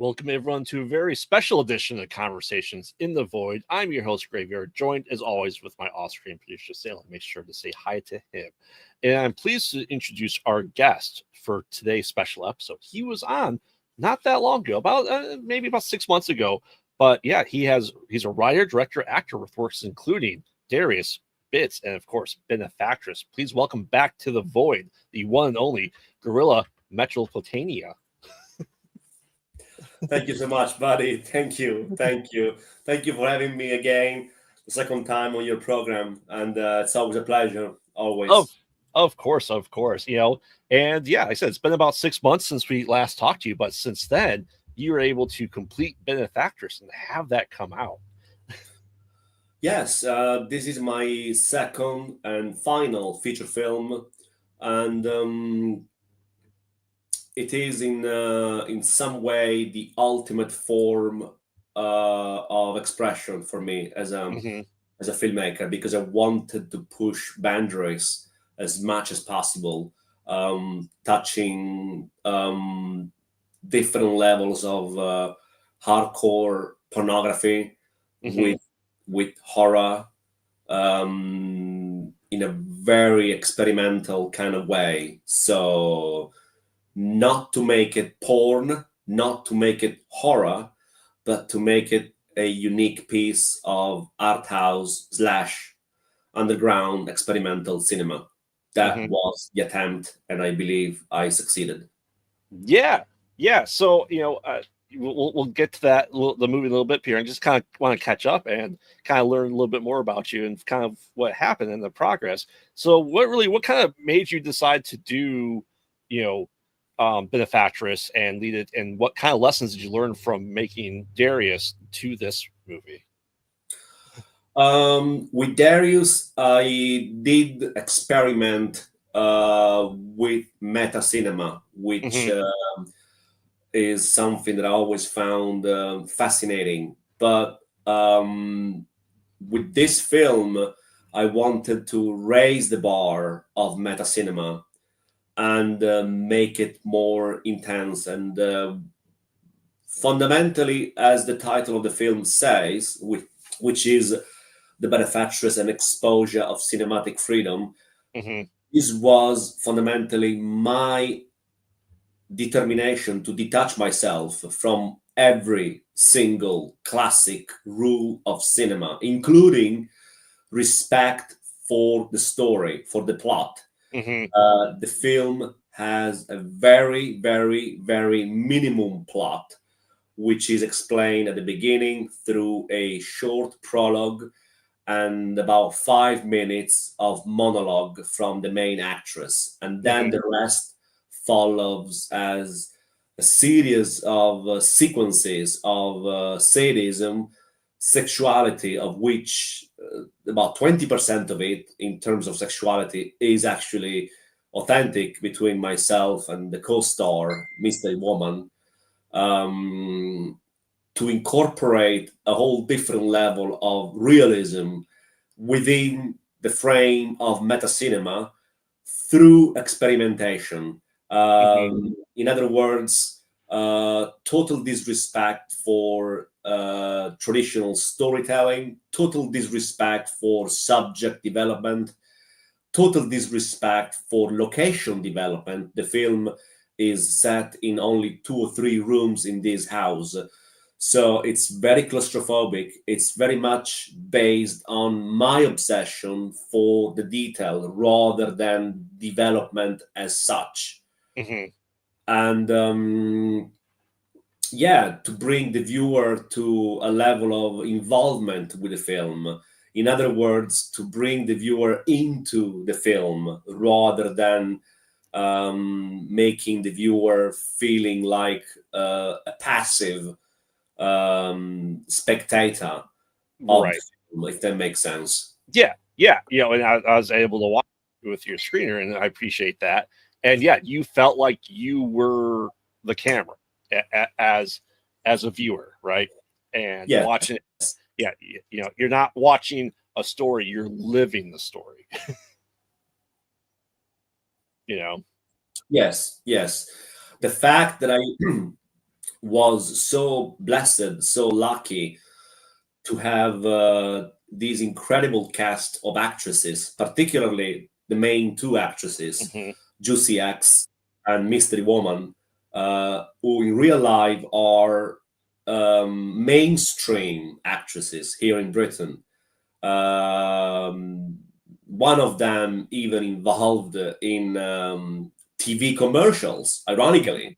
Welcome everyone to a very special edition of Conversations in the Void. I'm your host, Graveyard, joined as always with my off-screen producer, Salem. Make sure to say hi to him. And I'm pleased to introduce our guest for today's special episode. He was on not that long ago, maybe about 6 months ago. But yeah, he's a writer, director, actor with works including Dariuss, Bits, and of course, Benefactress. Please welcome back to the Void, the one and only Guerrilla Metropolitana. Thank you so much, buddy. Thank you for having me again, the second time on your program, and it's always a pleasure. Always. Of course. And yeah, I said it's been about 6 months since we last talked to you, but since then you were able to complete Benefactress and have that come out. Yes, this is my second and final feature film, and it is in some way the ultimate form of expression for me as a filmmaker, because I wanted to push boundaries as much as possible, touching different levels of hardcore pornography with horror in a very experimental kind of way. So not to make it porn, not to make it horror, but to make it a unique piece of art house / underground experimental cinema. That was the attempt, and I believe I succeeded. Yeah. So we'll get to the movie a little bit here, and just kind of want to catch up and kind of learn a little bit more about you and kind of what happened in the progress. So what kind of made you decide to do Benefactress and lead it, and what kind of lessons did you learn from making Dariuss to this movie? With Dariuss, I did experiment with meta cinema, which is something that I always found fascinating. But with this film, I wanted to raise the bar of meta cinema and make it more intense. And fundamentally, as the title of the film says, which is The Benefactress and Exposure of Cinematic Freedom, this was fundamentally my determination to detach myself from every single classic rule of cinema, including respect for the story, for the plot. The film has a very, very, very minimum plot, which is explained at the beginning through a short prologue and about 5 minutes of monologue from the main actress. And then the rest follows as a series of sequences of sadism, sexuality, of which about 20% of it, in terms of sexuality, is actually authentic between myself and the co-star, Mystery Woman, to incorporate a whole different level of realism within the frame of meta cinema through experimentation. In other words, total disrespect for traditional storytelling, total disrespect for subject development, total disrespect for location development. The film is set in only 2 or 3 rooms in this house, so it's very claustrophobic. It's very much based on my obsession for the detail rather than development as such. And to bring the viewer to a level of involvement with the film. In other words, to bring the viewer into the film rather than making the viewer feeling like a passive spectator of the film, if that makes sense. Yeah. And I was able to watch with your screener, and I appreciate that. And yeah, you felt like you were the camera as a viewer, right? And watching it. Yeah, you're not watching a story, you're living the story. Yes. The fact that I was so blessed, so lucky to have these incredible cast of actresses, particularly the main two actresses, Juicy X and Mystery Woman, who in real life are mainstream actresses here in Britain. One of them even involved in TV commercials, ironically.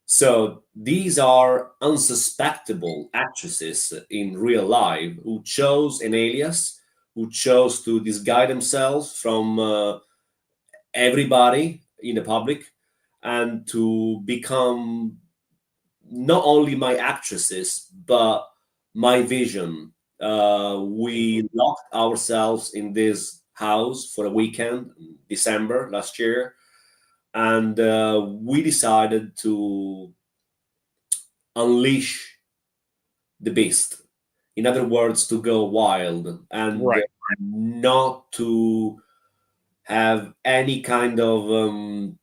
So these are unsuspectable actresses in real life who chose an alias, who chose to disguise themselves from everybody in the public and to become not only my actresses, but my vision. We locked ourselves in this house for a weekend, December last year, and we decided to unleash the beast. In other words, to go wild and Right. not to have any kind of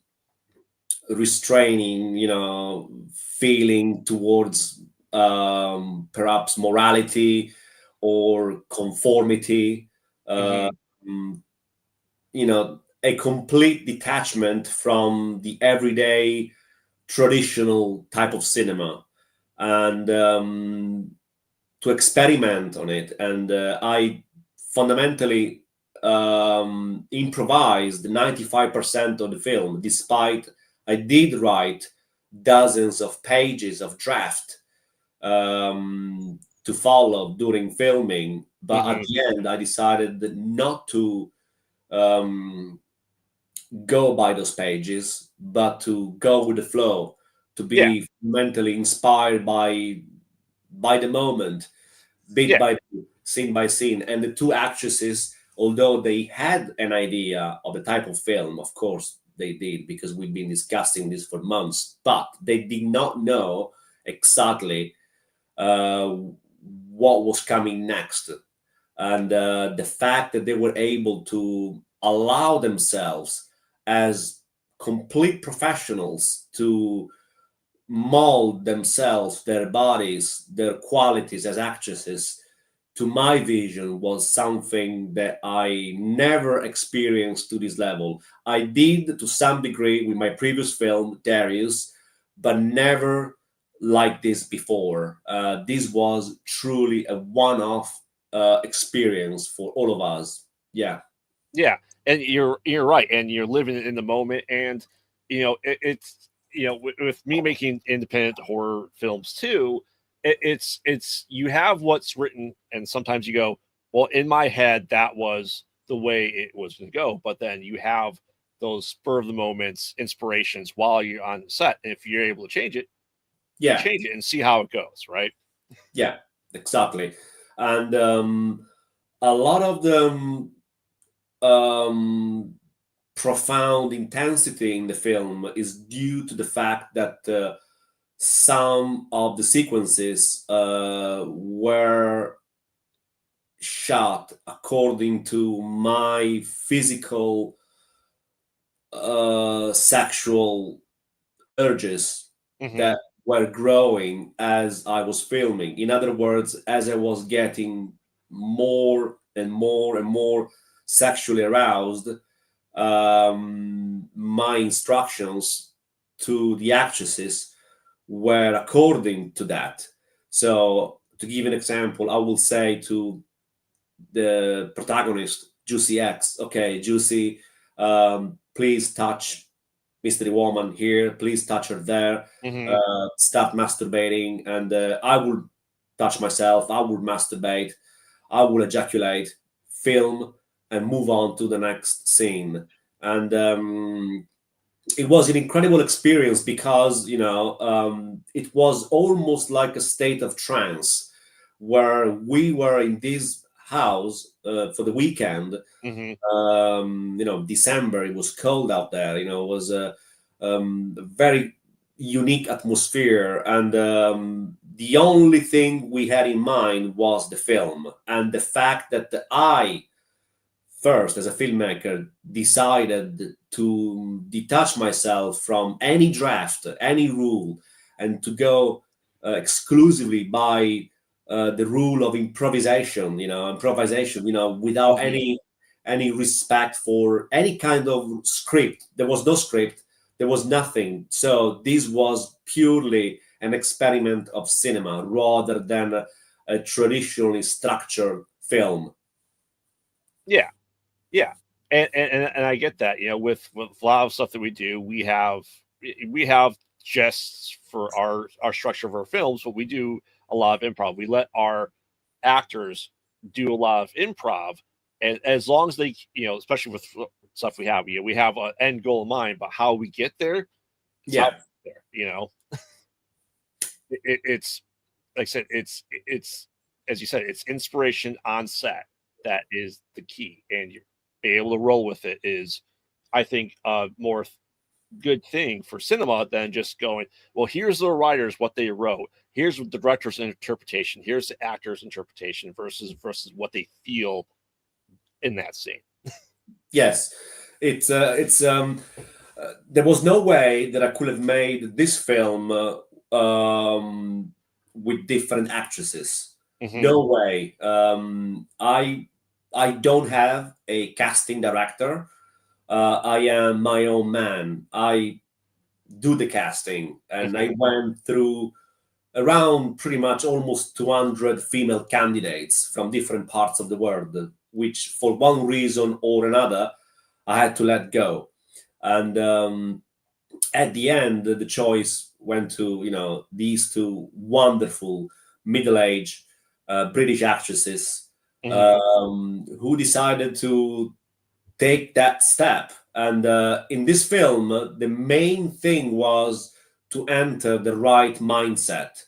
restraining, feeling towards perhaps morality or conformity. A complete detachment from the everyday traditional type of cinema, and to experiment on it. And I fundamentally improvised 95% of the film, despite I did write dozens of pages of draft to follow during filming. But at the end, I decided not to go by those pages, but to go with the flow, to be mentally inspired by the moment, bit by bit, scene by scene. And the two actresses, although they had an idea of the type of film, of course they did, because we've been discussing this for months, but they did not know exactly what was coming next. And the fact that they were able to allow themselves as complete professionals to mold themselves, their bodies, their qualities as actresses to my vision was something that I never experienced to this level. I did to some degree with my previous film, Dariuss, but never like this before. This was truly a one-off experience for all of us. Yeah. Yeah, and you're right, and you're living in the moment, and it's with me making independent horror films too. It's you have what's written, and sometimes you go, well, in my head that was the way it was going to go, but then you have those spur of the moments inspirations while you're on the set, and if you're able to change it, Yeah, change it and see how it goes, right? yeah, exactly. And a lot of the profound intensity in the film is due to the fact that some of the sequences were shot according to my physical sexual urges that were growing as I was filming. In other words, as I was getting more and more and more sexually aroused, my instructions to the actresses were according to that. So, to give an example, I will say to the protagonist, Juicy X, okay, Juicy, please touch Mystery Woman here, please touch her there, start masturbating, and I will touch myself, I will masturbate, I will ejaculate, film, and move on to the next scene. And it was an incredible experience because, it was almost like a state of trance where we were in this house for the weekend. December, it was cold out there, it was a very unique atmosphere. And the only thing we had in mind was the film, and the fact that I first, as a filmmaker, decided to detach myself from any draft, any rule, and to go exclusively by the rule of improvisation, without any respect for any kind of script. There was no script. There was nothing. So this was purely an experiment of cinema rather than a traditionally structured film. Yeah, yeah, and I get that. With a lot of stuff that we do, we have just for our structure of our films, but we do a lot of improv. We let our actors do a lot of improv, and as long as they, especially with stuff we have, we have an end goal in mind, but how we get there, Yeah. It's like I said, it's as you said, it's inspiration on set that is the key, and you be able to roll with it is, I think, a more good thing for cinema than just going, well, here's the writers what they wrote, here's the director's interpretation, here's the actor's interpretation versus what they feel in that scene. Yes, it's there was no way that I could have made this film with different actresses. No way. I don't have a casting director. I am my own man. I do the casting, and I went through around pretty much almost 200 female candidates from different parts of the world, which for one reason or another, I had to let go. And at the end, the choice went to, these two wonderful middle-aged British actresses who decided to take that step. And in this film, the main thing was to enter the right mindset,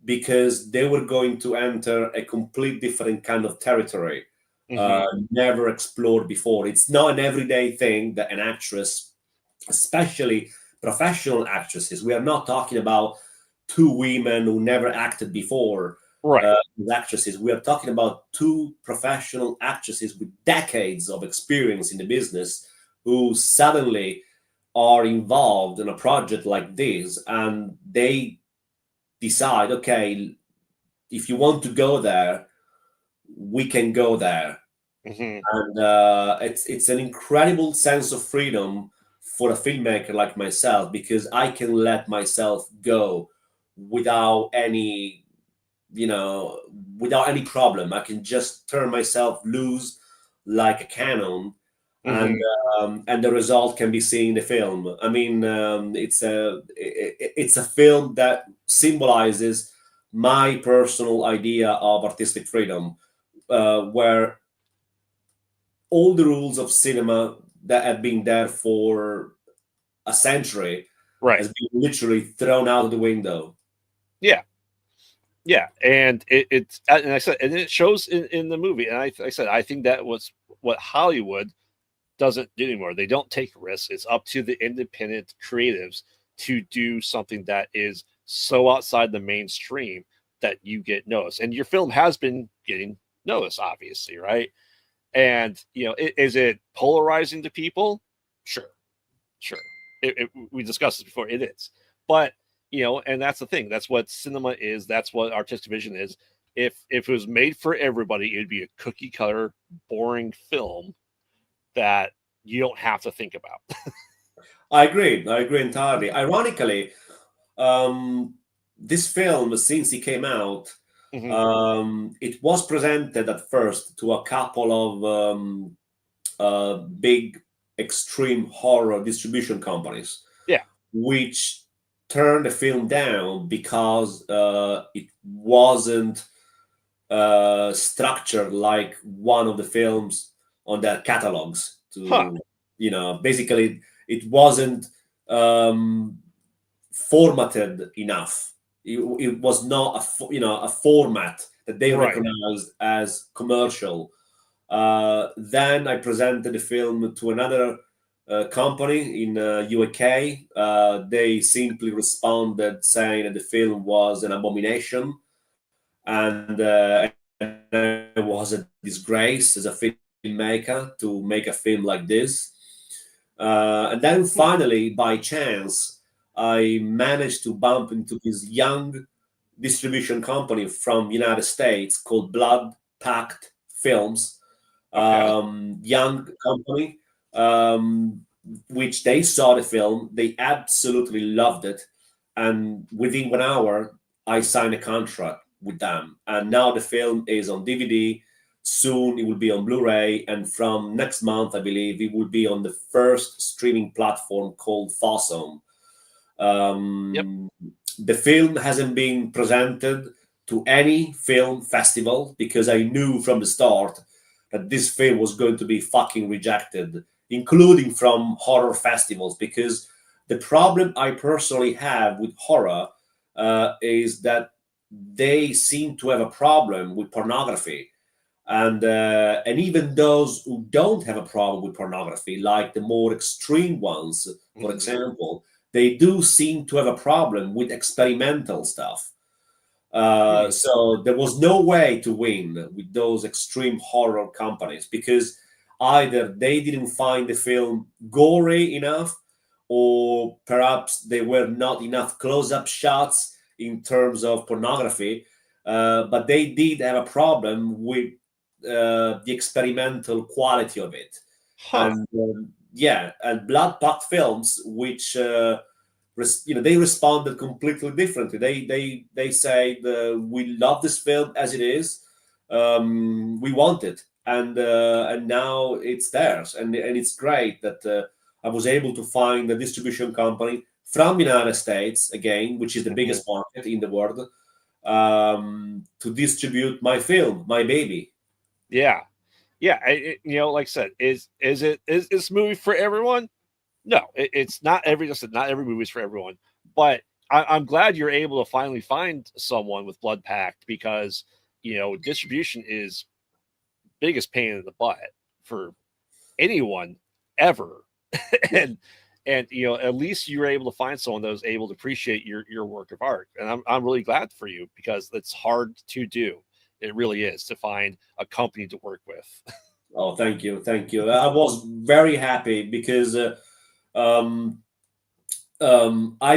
because they were going to enter a complete different kind of territory, never explored before. It's not an everyday thing that an actress, especially professional actresses, we are not talking about two women who never acted before, right? Actresses. We are talking about two professional actresses with decades of experience in the business who suddenly are involved in a project like this, and they decide, okay, if you want to go there, we can go there. And it's an incredible sense of freedom for a filmmaker like myself, because I can let myself go without any problem. I can just turn myself loose like a cannon, and the result can be seen in the film. I mean, it's a film that symbolizes my personal idea of artistic freedom, where all the rules of cinema that have been there for a century has been literally thrown out of the window. Yeah, and it's and I said, and it shows in the movie. And I said, I think that was what Hollywood doesn't do anymore. They don't take risks. It's up to the independent creatives to do something that is so outside the mainstream that you get noticed. And your film has been getting noticed, obviously, right? And is it polarizing to people? Sure. We discussed this before. It is, but and that's the thing. That's what cinema is. That's what artistic vision is. If it was made for everybody, it'd be a cookie cutter, boring film that you don't have to think about. I agree entirely. Ironically, this film, since it came out, it was presented at first to a couple of big extreme horror distribution companies, which turned the film down because it wasn't structured like one of the films on their catalogs. Basically, it wasn't formatted enough. It was not a format that they recognized as commercial. Then I presented the film to another company in UK. They simply responded saying that the film was an abomination, and it was a disgrace as a filmmaker to make a film like this. And then finally, by chance, I managed to bump into this young distribution company from United States called Blood Pact Films, young company, which they saw the film, they absolutely loved it, and within 1 hour, I signed a contract with them, and now the film is on DVD. Soon it will be on Blu-ray, and from next month, I believe, it will be on the first streaming platform called Fossum. The film hasn't been presented to any film festival because I knew from the start that this film was going to be fucking rejected, including from horror festivals, because the problem I personally have with horror is that they seem to have a problem with pornography. And even those who don't have a problem with pornography, like the more extreme ones, for example, they do seem to have a problem with experimental stuff. So there was no way to win with those extreme horror companies because either they didn't find the film gory enough, or perhaps there were not enough close-up shots in terms of pornography. But they did have a problem with the experimental quality of it. And and Blood Pact Films, which they responded completely differently. They say we love this film as it is. We want it, and now it's theirs, and it's great that I was able to find a distribution company from United States again, which is the biggest market in the world, to distribute my film, my baby. Yeah. Like I said, is this movie for everyone? No, it's not not every movie is for everyone, but I'm glad you're able to finally find someone with Blood Pact, because distribution is biggest pain in the butt for anyone ever. and at least you were able to find someone that was able to appreciate your work of art, and I'm really glad for you, because it's hard to do. It really is, to find a company to work with. Oh, thank you. I was very happy because I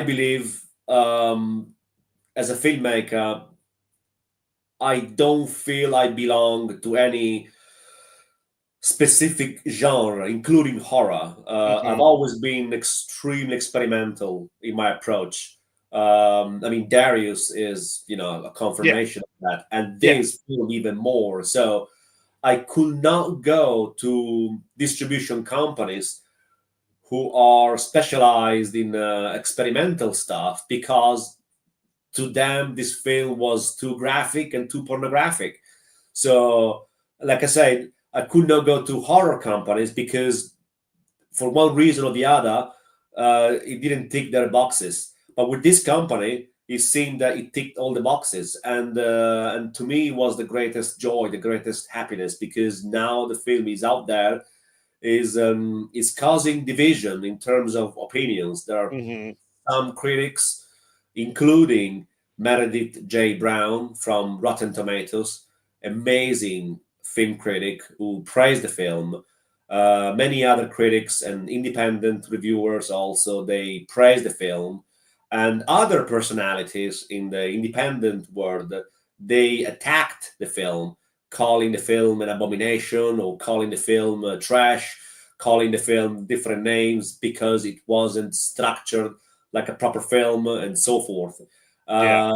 believe, as a filmmaker, I don't feel I belong to any specific genre, including horror. I've always been extremely experimental in my approach. Dariuss is, a confirmation of that, and this film even more. So I could not go to distribution companies who are specialized in experimental stuff, because to them this film was too graphic and too pornographic. So, like I said, I could not go to horror companies because, for one reason or the other, it didn't tick their boxes. But with this company, it seemed that it ticked all the boxes, and to me it was the greatest joy, the greatest happiness, because now the film is out there, is causing division in terms of opinions. There are some critics, including Meredith J. Brown from Rotten Tomatoes, amazing film critic who praised the film. Many other critics and independent reviewers also, they praised the film. And other personalities in the independent world, they attacked the film, calling the film an abomination, or calling the film trash, calling the film different names because it wasn't structured like a proper film, and so forth. I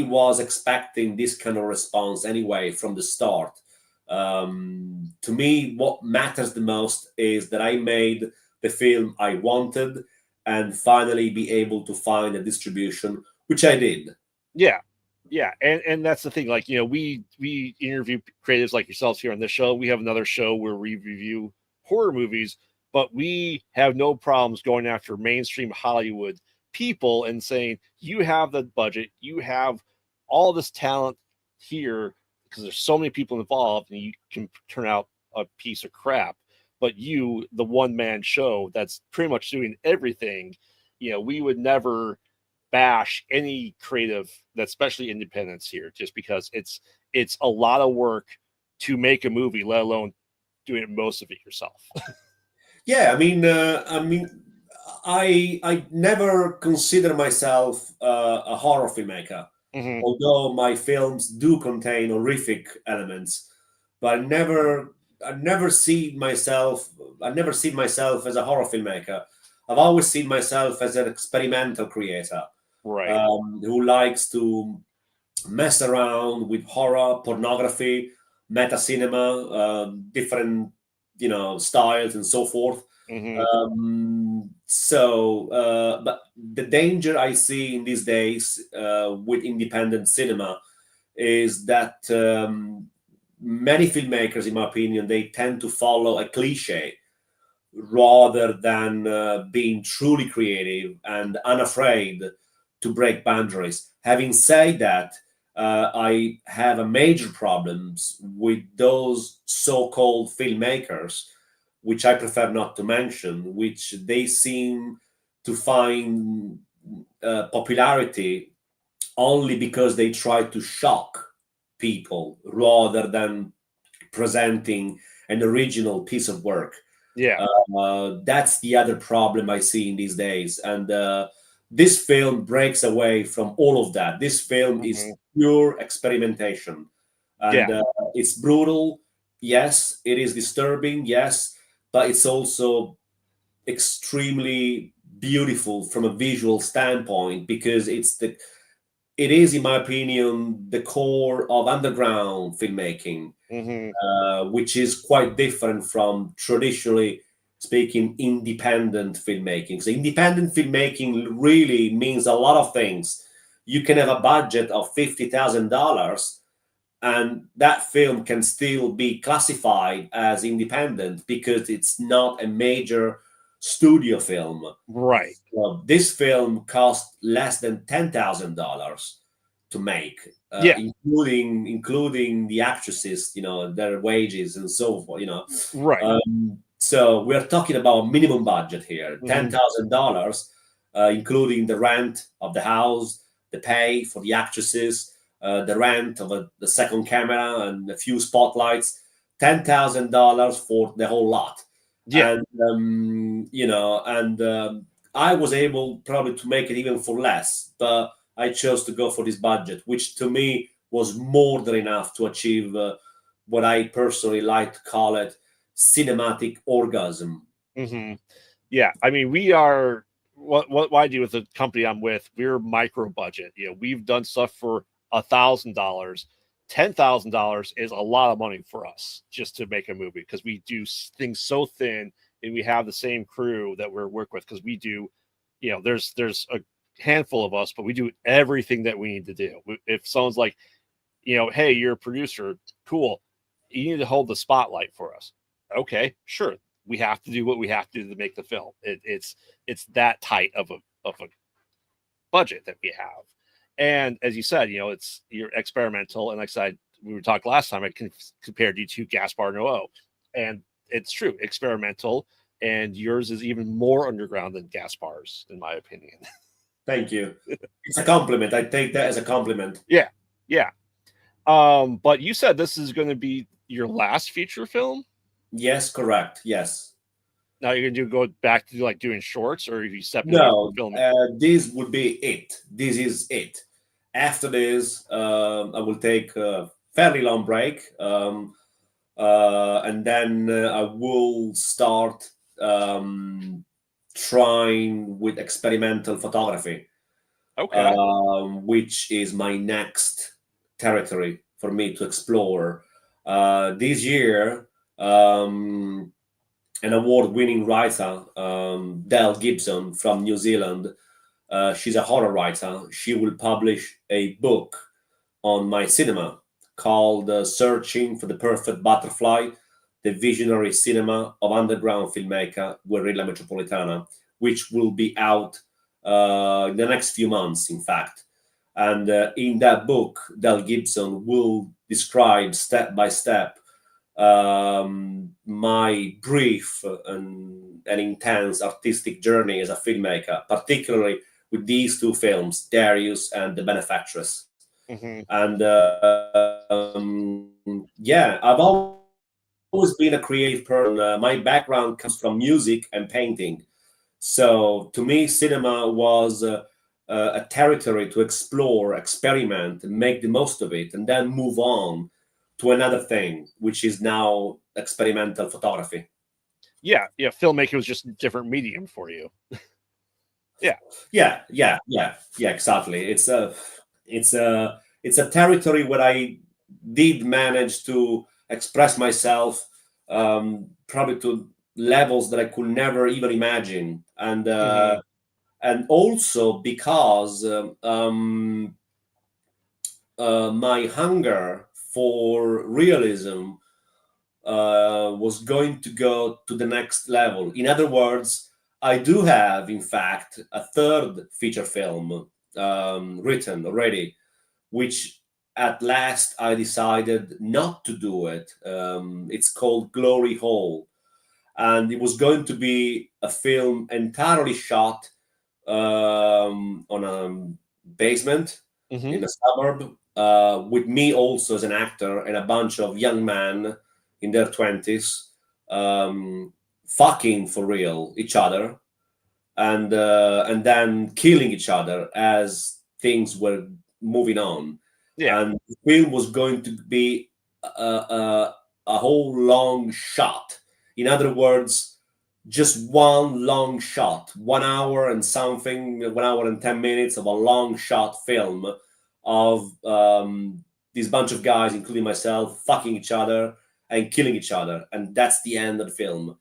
was expecting this kind of response anyway from the start. To me, what matters the most is that I made the film I wanted, and finally be able to find a distribution, which I did. And that's the thing. Like, we interview creatives like yourselves here on this show. We have another show where we review horror movies, but we have no problems going after mainstream Hollywood people and saying, you have the budget, you have all this talent here, because there's so many people involved, and you can turn out a piece of crap. But you, the one-man show that's pretty much doing everything, we would never bash any creative, that's especially independents here, just because it's a lot of work to make a movie, let alone doing most of it yourself. I never consider myself a horror filmmaker, although my films do contain horrific elements. But I never see myself. I never seen myself as a horror filmmaker. I've always seen myself as an experimental creator, Right. who likes to mess around with horror, pornography, meta cinema, different styles and so forth. But the danger I see in these days with independent cinema is that many filmmakers, in my opinion, they tend to follow a cliche rather than being truly creative and unafraid to break boundaries. Having said that, I have a major problems with those so-called filmmakers, which I prefer not to mention, which they seem to find popularity only because they try to shock people rather than presenting an original piece of work. Yeah. That's the other problem I see in these days. And this film breaks away from all of that. This film is pure experimentation. And it's brutal. Yes. It is disturbing. Yes. But it's also extremely beautiful from a visual standpoint because it is, in my opinion, the core of underground filmmaking, which is quite different from traditionally speaking independent filmmaking. So independent filmmaking really means a lot of things. You can have a budget of $50,000 and that film can still be classified as independent because it's not a major studio film. Right. Well, this film cost less than $10,000 to make, including the actresses, their wages and so forth. Right. So we're talking about minimum budget here, $10,000, including the rent of the house, the pay for the actresses, the rent of the second camera and a few spotlights. $10,000 for the whole lot. Yeah. And I was able probably to make it even for less, but I chose to go for this budget, which to me was more than enough to achieve what I personally like to call it cinematic orgasm. Yeah. I mean, we are what I do with the company I'm with. We're micro budget. We've done stuff for $1,000. $10,000 is a lot of money for us just to make a movie because we do things so thin and we have the same crew that we're work with because we do, there's a handful of us, but we do everything that we need to do. If someone's like, hey, you're a producer, cool, you need to hold the spotlight for us. Okay, sure. We have to do what we have to do to make the film. It's that tight of a budget that we have. And as you said, you're experimental. And like I said, we were talking last time, I compared you to Gaspar Noé. And it's true, experimental. And yours is even more underground than Gaspar's, in my opinion. Thank you. It's a compliment. I take that as a compliment. Yeah. Yeah. But you said this is going to be your last feature film? Yes, correct. Yes. Now you're going to go back to like doing shorts, or are you stepping away from filming? This would be it. This is it. After this, I will take a fairly long break, and then I will start trying with experimental photography. Okay. Which is my next territory for me to explore. This year, an award-winning writer, Del Gibson from New Zealand, she's a horror writer. She will publish a book on my cinema called Searching for the Perfect Butterfly, the visionary cinema of underground filmmaker Guerrilla Metropolitana, which will be out in the next few months, in fact. And in that book, Del Gibson will describe step by step my brief and intense artistic journey as a filmmaker, particularly with these two films, Dariuss and The Benefactress. And I've always been a creative person. My background comes from music and painting. So to me, cinema was a territory to explore, experiment, and make the most of it, and then move on to another thing, which is now experimental photography. Yeah, filmmaking was just a different medium for you. Yeah, exactly. It's a territory where I did manage to express myself, probably to levels that I could never even imagine, and also because my hunger for realism was going to go to the next level. In other words, I do have, in fact, a third feature film written already, which at last I decided not to do it. It's called Glory Hole. And it was going to be a film entirely shot on a basement in a suburb, with me also as an actor and a bunch of young men in their 20s, fucking for real each other, and then killing each other as things were moving on. Yeah. And the film was going to be a whole long shot. In other words, just one long shot, 1 hour and something, 1 hour and 10 minutes of a long shot film of this bunch of guys, including myself, fucking each other and killing each other. And that's the end of the film.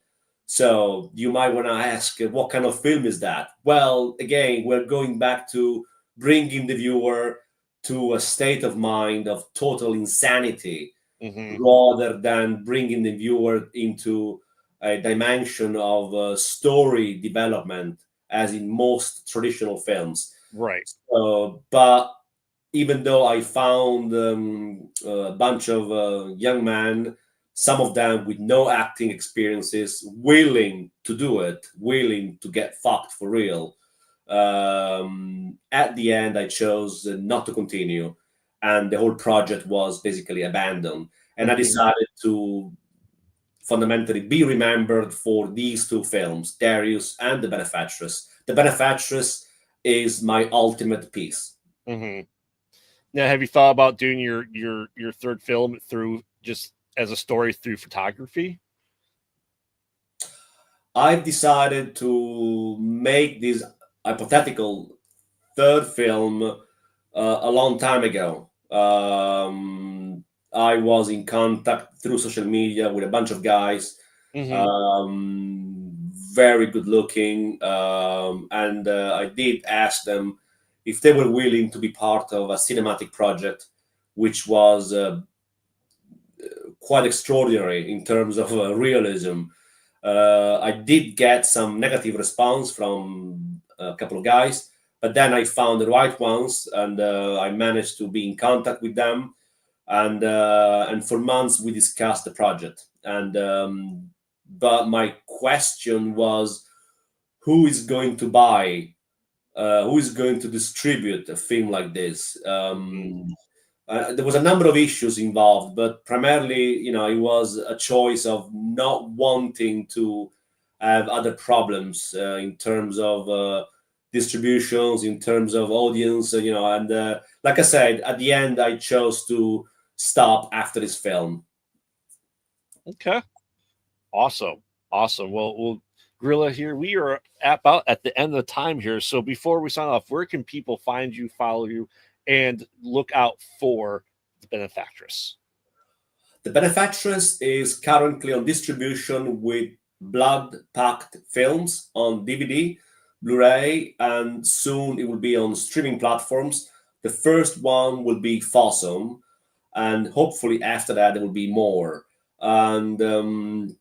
So you might want to ask, what kind of film is that? Well, again, we're going back to bringing the viewer to a state of mind of total insanity, rather than bringing the viewer into a dimension of story development, as in most traditional films. Right. But even though I found a bunch of young men, some of them with no acting experiences, willing to do it, willing to get fucked for real, at the end, I chose not to continue. And the whole project was basically abandoned. And I decided to fundamentally be remembered for these two films, Dariuss and The Benefactress. The Benefactress is my ultimate piece. Now, have you thought about doing your third film through just as a story through photography? I've decided to make this hypothetical third film a long time ago. I was in contact through social media with a bunch of guys, very good looking, and I did ask them if they were willing to be part of a cinematic project, which was quite extraordinary in terms of realism. I did get some negative response from a couple of guys, but then I found the right ones, and I managed to be in contact with them, and for months we discussed the project. And but my question was, who is going to buy? Who is going to distribute a film like this? There was a number of issues involved, but primarily, it was a choice of not wanting to have other problems in terms of distributions, in terms of audience, and like I said, at the end, I chose to stop after this film. Okay. Awesome. Well, Guerrilla, here we are about at the end of the time here. So before we sign off, where can people find you, follow you, and look out for The Benefactress? The Benefactress is currently on distribution with Blood Pact Films on DVD, Blu-ray, and soon it will be on streaming platforms. The first one will be Fossum, and hopefully after that there will be more. And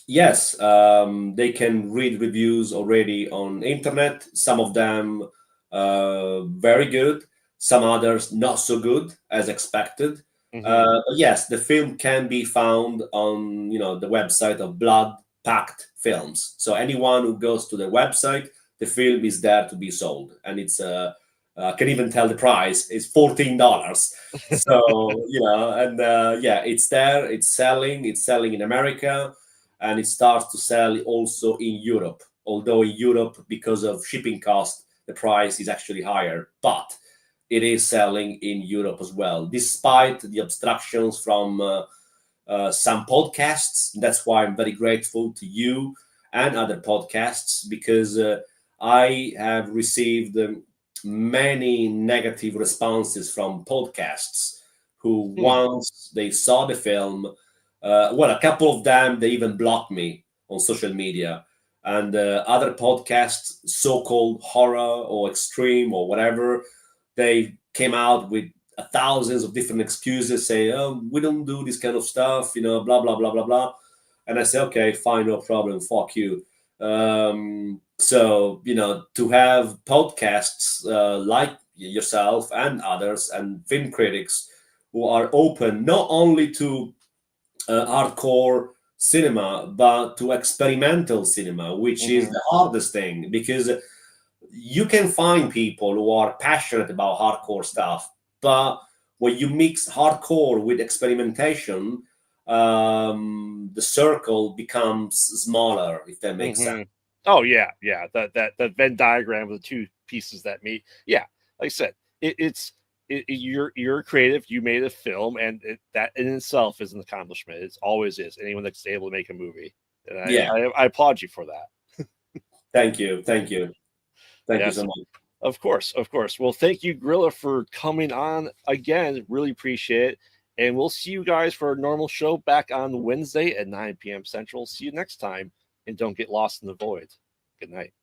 yes, they can read reviews already on internet. Some of them very good, some others not so good as expected. But yes, the film can be found on the website of Blood Pact Films. So anyone who goes to the website, the film is there to be sold, and it's I can even tell the price is $14. So and yeah, it's there. It's selling. It's selling in America, and it starts to sell also in Europe. although in Europe, because of shipping cost, the price is actually higher. But it is selling in Europe as well, despite the obstructions from some podcasts. That's why I'm very grateful to you and other podcasts, because I have received many negative responses from podcasts who, once they saw the film, a couple of them, they even blocked me on social media. And other podcasts, so-called horror or extreme or whatever, they came out with thousands of different excuses, saying, "Oh, we don't do this kind of stuff, blah blah blah blah blah." And I say, "Okay, fine, no problem. Fuck you." So to have podcasts like yourself and others and film critics who are open not only to hardcore cinema but to experimental cinema, which is the hardest thing, because you can find people who are passionate about hardcore stuff, but when you mix hardcore with experimentation, the circle becomes smaller, if that makes sense. Oh yeah, that Venn diagram with the two pieces that meet. Yeah, like I said, you're creative. You made a film, and that in itself is an accomplishment. It always is. Anyone that's able to make a movie, and I applaud you for that. Thank you so much. Of course. Well, thank you, Guerrilla, for coming on again. Really appreciate it. And we'll see you guys for a normal show back on Wednesday at 9 p.m. Central. See you next time, and don't get lost in the void. Good night.